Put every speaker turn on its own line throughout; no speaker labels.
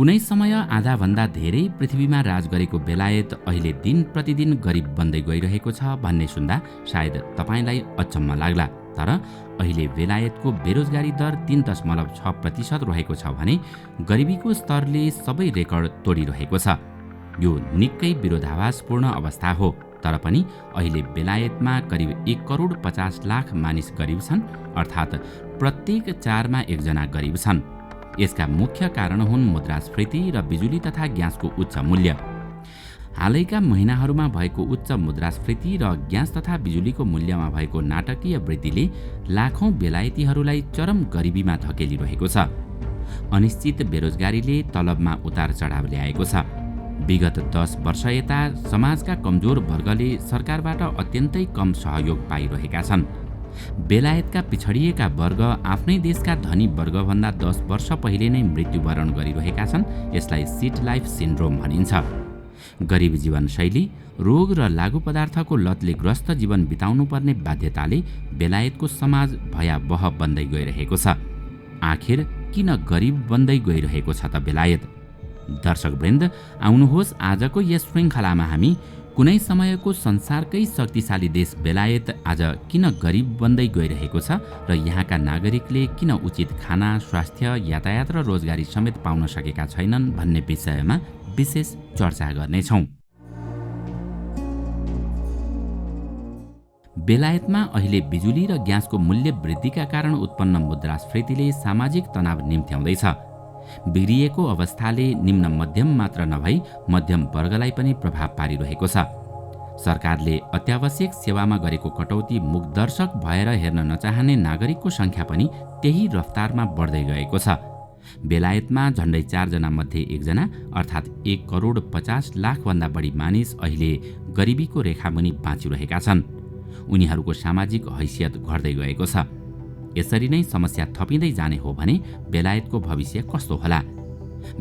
कुनै समय आधाभन्दा धेरै पृथ्वीमा राज गरेको बेलायत अहिले दिन प्रतिदिन गरिब बन्दै गइरहेको छ भन्ने सुन्दा सायद तपाईँलाई अचम्म लाग्ला। तर अहिले बेलायतको बेरोजगारी दर 3.6% रहेको छ भने गरिबीको स्तरले सबै रेकर्ड तोडिरहेको छ। यो निकै विरोधाभासपूर्ण अवस्था हो। तर पनि अहिले बेलायतमा करिब 1,50,00,000 मानिस गरिब छन्, अर्थात् प्रत्येक 4 मा 1 जना गरिब छन्। यसका मुख्य कारण हुन् मुद्रास्फीति र बिजुली तथा ग्यासको उच्च मूल्य। हालैका महिनाहरूमा भएको उच्च मुद्रास्फीति र ग्यास तथा बिजुलीको मूल्यमा भएको नाटकीय वृद्धिले लाखौं बेलायतीहरूलाई चरम गरिबीमा धकेलिरहेको छ। अनिश्चित बेरोजगारीले तलबमा उतार चढाव ल्याएको छ। विगत 10 वर्ष यता समाजका कमजोर वर्गले सरकारबाट अत्यन्तै कम सहयोग पाइरहेका छन्। बेलायतका पिछडिएका वर्ग आफ्नै देशका धनी वर्गभन्दा 10 वर्ष पहिले नै मृत्युवरण गरिरहेका छन्। यसलाई सिट लाइफ सिन्ड्रोम भनिन्छ। गरिब जीवनशैली, रोग र लागु पदार्थको लतले ग्रस्त जीवन बिताउनु पर्ने बाध्यताले बेलायतको समाज भयावह बन्दै गइरहेको छ। आखिर किन गरिब बन्दै गइरहेको छ त बेलायत? दर्शकवृन्द, आउनुहोस् आजको यस श्रृङ्खलामा हामी कुनै समयको संसारकै शक्तिशाली देश बेलायत आज किन गरिब बन्दै गइरहेको छ र यहाँका नागरिकले किन उचित खाना, स्वास्थ्य, यातायात र रोजगारी समेत पाउन सकेका छैनन् भन्ने विषयमा विशेष चर्चा गर्नेछौँ। बेलायतमा अहिले बिजुली र ग्यासको मूल्य वृद्धिका कारण उत्पन्न मुद्रास्फीतिले सामाजिक तनाव निम्त्याउँदैछ। बिग्रिएको अवस्थाले निम्न मध्यम मात्र नभई मध्यम वर्गलाई पनि प्रभाव पारिरहेको छ। सरकारले अत्यावश्यक सेवामा गरेको कटौती मुखदर्शक भएर हेर्न नचाहने नागरिकको सङ्ख्या पनि त्यही रफ्तारमा बढ्दै गएको छ। बेलायतमा झन्डै 4 जना मध्ये 1 जना अर्थात् 1,50,00,000 भन्दा बढी मानिस अहिले गरिबीको रेखामुनि बाँचिरहेका छन्। उनीहरूको सामाजिक हैसियत घट्दै गएको छ। यसरी नै समस्या थपिँदै जाने हो भने बेलायतको भविष्य कस्तो होला?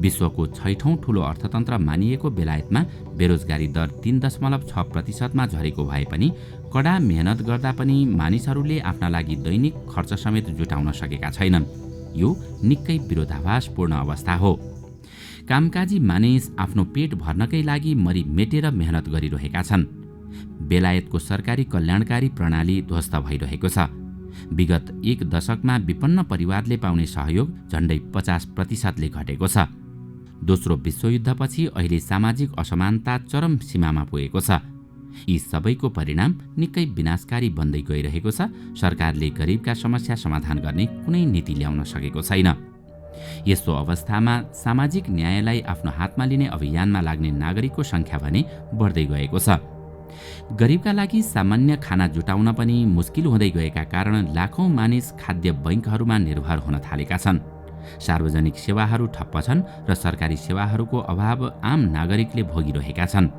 विश्वको 6औं ठूलो अर्थतन्त्र मानिएको बेलायतमा बेरोजगारी दर 3.6% मा झरेको भए पनि कडा मेहनत गर्दा पनि मानिसहरूले आफ्ना लागि दैनिक खर्च समेत जुटाउन सकेका छैनन्। यो निकै विरोधाभासपूर्ण अवस्था हो। कामकाजी मानिस आफ्नो पेट भर्नकै लागि मरिमेटेर मेहनत गरिरहेका छन्। बेलायतको सरकारी कल्याणकारी प्रणाली ध्वस्त भइरहेको छ। विगत 1 दशकमा विपन्न परिवारले पाउने सहयोग झन्डै 50%ले घटेको छ। दोस्रो विश्वयुद्धपछि अहिले सामाजिक असमानता चरम सीमामा पुगेको छ। यी सबैको परिणाम निकै विनाशकारी बन्दै गइरहेको छ। सरकारले गरिबका समस्या समाधान गर्ने कुनै नीति ल्याउन सकेको छैन। यस्तो अवस्थामा सामाजिक न्यायलाई आफ्नो हातमा लिने अभियानमा लाग्ने नागरिकको सङ्ख्या भने बढ्दै गएको छ। गरिबका लागि सामान्य खाना जुटाउन पनि मुस्किल हुँदै गएका कारण लाखौं मानिस खाद्य बैंकहरूमा निर्भर हुन थालेका छन्। सार्वजनिक सेवाहरू ठप्प छन् र सरकारी सेवाहरूको अभाव आम नागरिकले भोगिरहेका छन्।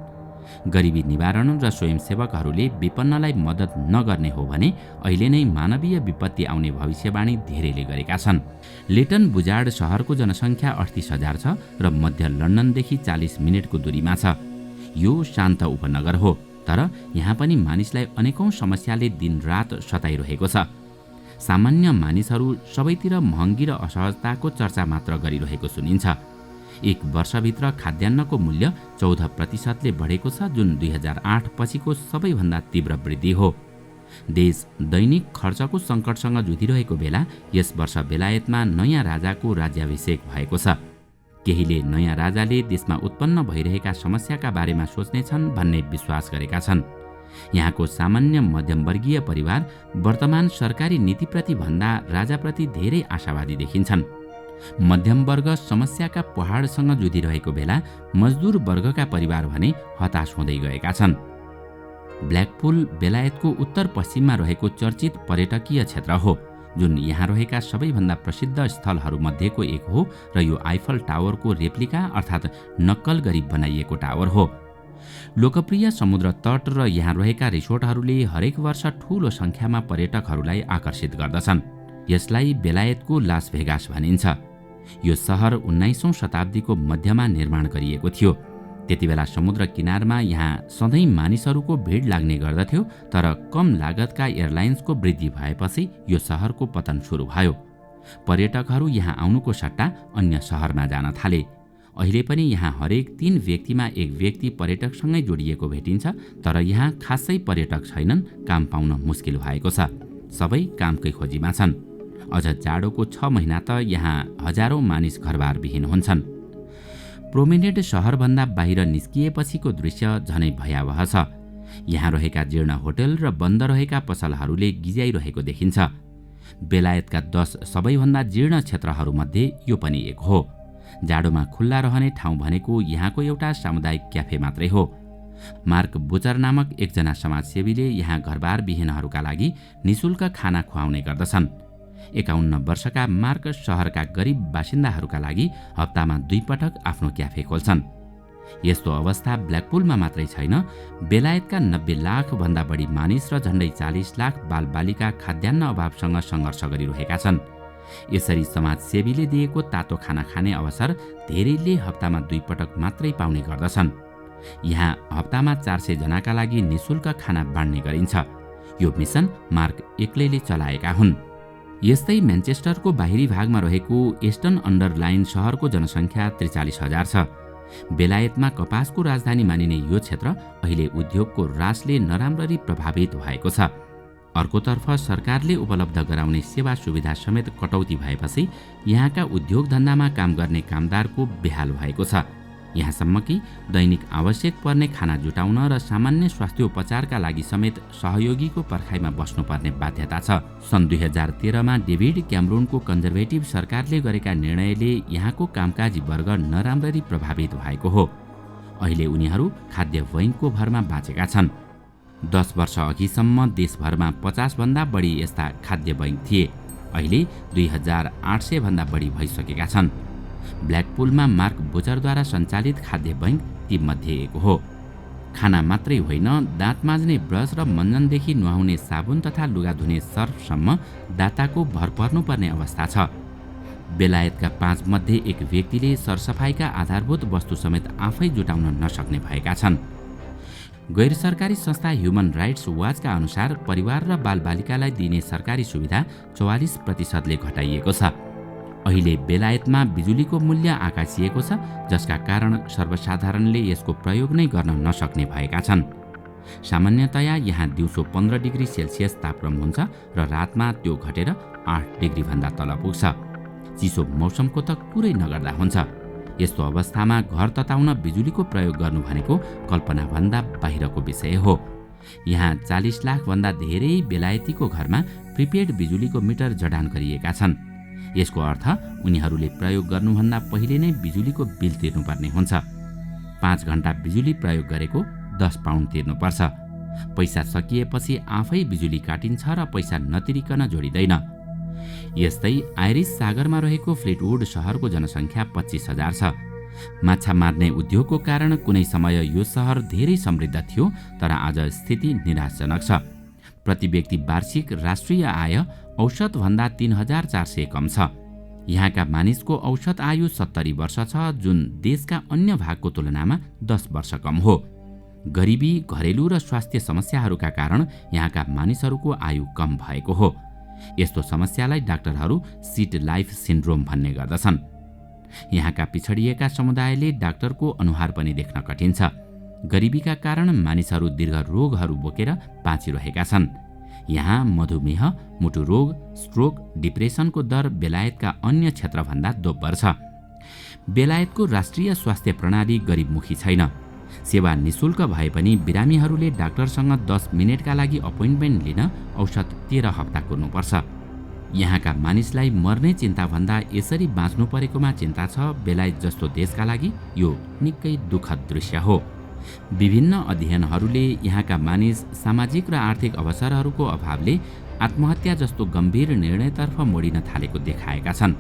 गरिबी निवारण र स्वयंसेवकहरूले विपन्नलाई मद्दत नगर्ने हो भने अहिले नै मानवीय विपत्ति आउने भविष्यवाणी धेरैले गरेका छन्। लेटन बुजार्ड सहरको जनसङ्ख्या 38,000 छ र मध्य लन्डनदेखि 40 मिनेटको दूरीमा छ। यो शान्त उपनगर हो, तर यहाँ पनि मानिसलाई अनेकौं समस्याले दिनरात सताइरहेको छ। सामान्य मानिसहरू सबैतिर महँगी र असहजताको चर्चा मात्र गरिरहेको सुनिन्छ। 1 वर्षभित्र खाद्यान्नको मूल्य 14%ले बढेको छ, जुन 2008 पछिको सबैभन्दा तीव्र वृद्धि हो। देश दैनिक खर्चको सङ्कटसँग जुधिरहेको बेला यस वर्ष बेलायतमा नयाँ राजाको राज्याभिषेक भएको छ। केहीले नयाँ राजाले देशमा उत्पन्न भइरहेका समस्याका बारेमा सोच्नेछन् भन्ने विश्वास गरेका छन्। यहाँको सामान्य मध्यमवर्गीय परिवार वर्तमान सरकारी नीतिप्रति भन्दा राजाप्रति धेरै आशावादी देखिन्छन्। मध्यमवर्ग समस्याका पहाडसँग जुधिरहेको बेला मजदुर वर्गका परिवार भने हताश हुँदै गएका छन्। ब्ल्याकपुल बेलायतको उत्तर पश्चिममा रहेको चर्चित पर्यटकीय क्षेत्र हो, जुन यहाँ रहेका सबैभन्दा प्रसिद्ध स्थलहरूमध्येको एक हो र यो आइफल टावरको रेप्लिका अर्थात् नक्कल गरी बनाइएको टावर हो। लोकप्रिय समुद्र तट र यहाँ रहेका रिसोर्टहरूले हरेक वर्ष ठूलो सङ्ख्यामा पर्यटकहरूलाई आकर्षित गर्दछन्। यसलाई बेलायतको लास भेगास भनिन्छ। यो सहर 19औं शताब्दीको मध्यमा निर्माण गरिएको थियो। त्यतिबेला समुद्र किनारमा यहाँ सधैँ मानिसहरूको भिड लाग्ने गर्दथ्यो, तर कम लागतका एयरलाइन्सको वृद्धि भएपछि यो सहरको पतन सुरु भयो। पर्यटकहरू यहाँ आउनुको सट्टा अन्य सहरमा जान थाले। अहिले पनि यहाँ हरेक 3 व्यक्तिमा एक व्यक्ति पर्यटकसँगै जोडिएको भेटिन्छ, तर यहाँ खासै पर्यटक छैनन्, काम पाउन मुस्किल भएको छ। सबै कामकै खोजीमा छन्। अझ जाडोको 6 महिना त यहाँ हजारौं मानिस घरबार विहीन हुन्छन्। प्रोमेनेड शहरभन्दा बाहिर निस्किएपछिको दृश्य झनै भयावह छ। यहाँ रहेका जीर्ण होटल र बन्द रहेका पसलहरूले गिज्याइरहेको देखिन्छ। बेलायतका 10 सबैभन्दा जीर्ण क्षेत्रहरूमध्ये यो पनि एक हो। जाडोमा खुल्ला रहने ठाउँ भनेको यहाँको एउटा सामुदायिक क्याफे मात्रै हो। मार्क बुचर नामक एकजना समाजसेवीले यहाँ घरबार विहीनहरूका लागि निशुल्क खाना खुवाउने गर्दछन्। 51 वर्षका मार्क शहरका गरिब बासिन्दाहरूका लागि हप्तामा 2 पटक आफ्नो क्याफे खोल्छन्। यस्तो अवस्था ब्ल्याकपुलमा मात्रै छैन, बेलायतका 90 लाख भन्दा बढी मानिस र झण्डै 40 लाख बालबालिका खाद्यान्न अभावसँग सङ्घर्ष गरिरहेका छन्। यसरी समाजसेवीले दिएको तातो खाना खाने अवसर धेरैले हप्तामा 2 पटक मात्रै पाउने गर्दछन्। यहाँ हप्तामा 400 जनाका लागि निशुल्क खाना बाँड्ने गरिन्छ। यो मिसन मार्क एक्लैले चलाएका हुन्। यस्तै म्यान्चेस्टरको बाहिरी भागमा रहेको एस्टन अन्डरलाइन शहरको जनसङ्ख्या 43,000 छ। बेलायतमा कपासको राजधानी मानिने यो क्षेत्र अहिले उद्योगको ह्रासले नराम्ररी प्रभावित भएको छ। अर्कोतर्फ सरकारले उपलब्ध गराउने सेवा सुविधा समेत कटौती भएपछि यहाँका उद्योग धन्दामा काम गर्ने कामदारको बेहाल भएको छ। यहाँसम्म कि दैनिक आवश्यक पर्ने खाना जुटाउन र सामान्य स्वास्थ्योपचारका लागि समेत सहयोगीको पर्खाइमा बस्नुपर्ने बाध्यता छ। सन् 2013मा डेभिड क्यामरूनको कन्जर्भेटिभ सरकारले गरेका निर्णयले यहाँको कामकाजी वर्ग नराम्ररी प्रभावित भएको हो। अहिले उनीहरू खाद्य बैंकको भरमा बाँचेका छन्। 10 वर्ष अघिसम्म देशभरमा 50 भन्दा बढी यस्ता खाद्य बैंक थिए। अहिले 2800 भन्दा बढी भइसकेका छन्। ब्ल्याकपुलमा मार्क बुचरद्वारा सञ्चालित खाद्य बैंक तीमध्ये एक हो। खाना मात्रै होइन, दाँत माज्ने ब्रस र मञ्जनदेखि नुहाउने साबुन तथा लुगा धुने सर्फसम्म दाताको भर पर्नुपर्ने अवस्था छ। बेलायतका 5 मध्ये एक व्यक्तिले सरसफाइका आधारभूत वस्तु समेत आफै जुटाउन नसक्ने भएका छन्। गैर सरकारी संस्था ह्युमन राइट्स वाचका अनुसार परिवार र बालबालिकालाई दिने सरकारी सुविधा 44%ले घटाइएको छ। अहिले बेलायतमा बिजुलीको मूल्य आकाशिएको छ, जसका कारण सर्वसाधारणले यसको प्रयोग नै गर्न नसक्ने भएका छन्। सामान्यतया यहाँ दिउँसो 15 डिग्री सेल्सियस तापक्रम हुन्छ र रातमा त्यो घटेर 8 डिग्री भन्दा तल पुग्छ। चिसो मौसमको त कुरै नगर्दा हुन्छ। यस्तो अवस्थामा घर तताउन बिजुलीको प्रयोग गर्नु भनेको कल्पनाभन्दा बाहिरको विषय हो। यहाँ 40 लाख भन्दा धेरै बेलायतीको घरमा प्रिपेड बिजुलीको मिटर जडान गरिएका छन्। यसको अर्थ उनीहरूले प्रयोग गर्नुभन्दा पहिले नै बिजुलीको बिल तिर्नुपर्ने हुन्छ। 5 घण्टा बिजुली प्रयोग गरेको 10 पाउन्ड तिर्नुपर्छ। पैसा सकिएपछि आफै बिजुली काटिन्छ र पैसा नतिरिकन जोडिँदैन। यस्तै आइरिस सागरमा रहेको फ्लिटवुड शहरको जनसङ्ख्या 25,000 छ। माछा मार्ने उद्योगको कारण कुनै समय यो शहर धेरै समृद्ध थियो, तर आज स्थिति निराशजनक छ। प्रति व्यक्ति वार्षिक राष्ट्रिय आय औसत भन्दा 3,400 कम छ। यहाँका मानिसको औसत आयु 70 वर्ष छ, जुन देशका अन्य भागको तुलनामा 10 वर्ष कम हो। गरिबी, घरेलु र स्वास्थ्य समस्याहरूका कारण यहाँका मानिसहरूको आयु कम भएको हो। यस्तो समस्यालाई डाक्टरहरू सिट लाइफ सिन्ड्रोम भन्ने गर्दछन्। यहाँका पिछडिएका समुदायले डाक्टरको अनुहार पनि देख्न कठिन छ। गरिबीका कारण मानिसहरू दीर्घ रोगहरू बोकेर बाँचिरहेका छन्। यहाँ मधुमेह, मुटु रोग, स्ट्रोक, डिप्रेसनको दर बेलायतका अन्य क्षेत्रभन्दा दोब्बर छ। बेलायतको राष्ट्रिय स्वास्थ्य प्रणाली गरिबमुखी छैन। सेवा निशुल्क भए पनि बिरामीहरूले डाक्टरसँग 10 मिनेटका लागि अपोइन्टमेन्ट लिन औसत 13 हप्ता कुर्नुपर्छ। यहाँका मानिसलाई मर्ने चिन्ताभन्दा यसरी बाँच्नु परेकोमा चिन्ता छ। बेलायत जस्तो देशका लागि यो निकै दुःखद दृश्य हो। विभिन्न अध्ययनहरूले यहाँका मानिस सामाजिक र आर्थिक अवसरहरूको अभावले आत्महत्या जस्तो गम्भीर निर्णयतर्फ मोडिन थालेको देखाएका छन्।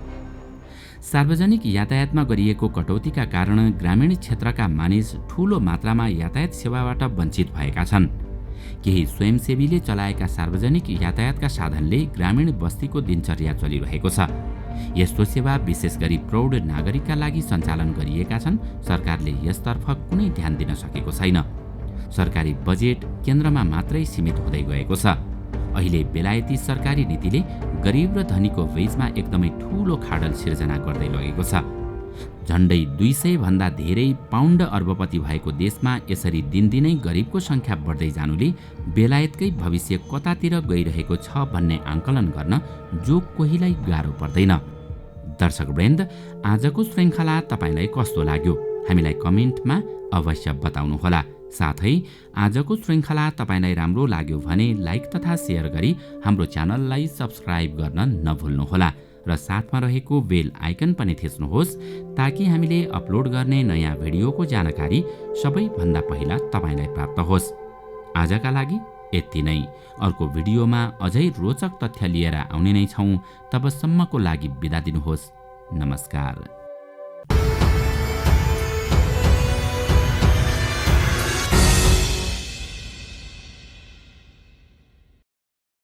सार्वजनिक यातायातमा गरिएको कटौतीका कारण ग्रामीण क्षेत्रका मानिस ठूलो मात्रामा यातायात सेवाबाट वञ्चित भएका छन्। केही स्वयंसेवीले चलाएका सार्वजनिक यातायातका साधनले ग्रामीण बस्तीको दिनचर्या चलिरहेको छ। यस्तो सेवा विशेष गरी प्रौढ नागरिकका लागि सञ्चालन गरिएका छन्। सरकारले यसतर्फ कुनै ध्यान दिन सकेको छैन। सरकारी बजेट केन्द्रमा मात्रै सीमित हुँदै गएको छ। अहिले बेलायती सरकारी नीतिले गरिब र धनीको बीचमा एकदमै ठूलो खाडल सिर्जना गर्दै लगेको छ। झण्डै 200 भन्दा धेरै पाउन्ड अर्बपति भएको देशमा यसरी दिनदिनै गरिबको संख्या बढ्दै जानुले बेलायतकै भविष्य कतातिर गइरहेको छ भन्ने आंकलन गर्न जो कोहीलाई गाह्रो पर्दैन। दर्शकवृन्द, आजको श्रृङ्खला तपाईलाई कस्तो लाग्यो हामीलाई कमेन्टमा अवश्य बताउनुहोला। साथै आजको श्रृङ्खला तपाईलाई राम्रो लाग्यो भने लाइक तथा शेयर गरी हाम्रो च्यानललाई सब्स्क्राइब गर्न नभुल्नुहोला र साथमा रहेको बेल आइकन पनि थिच्नुहोस् ताकि हामीले अपलोड गर्ने नयाँ भिडियोको जानकारी सबैभन्दा पहिला तपाईलाई प्राप्त होस्। आजका लागि यति नै। अर्को भिडियोमा अझै रोचक तथ्य लिएर आउने नै छौं। तबसम्मको लागि बिदा दिनुहोस्। नमस्कार।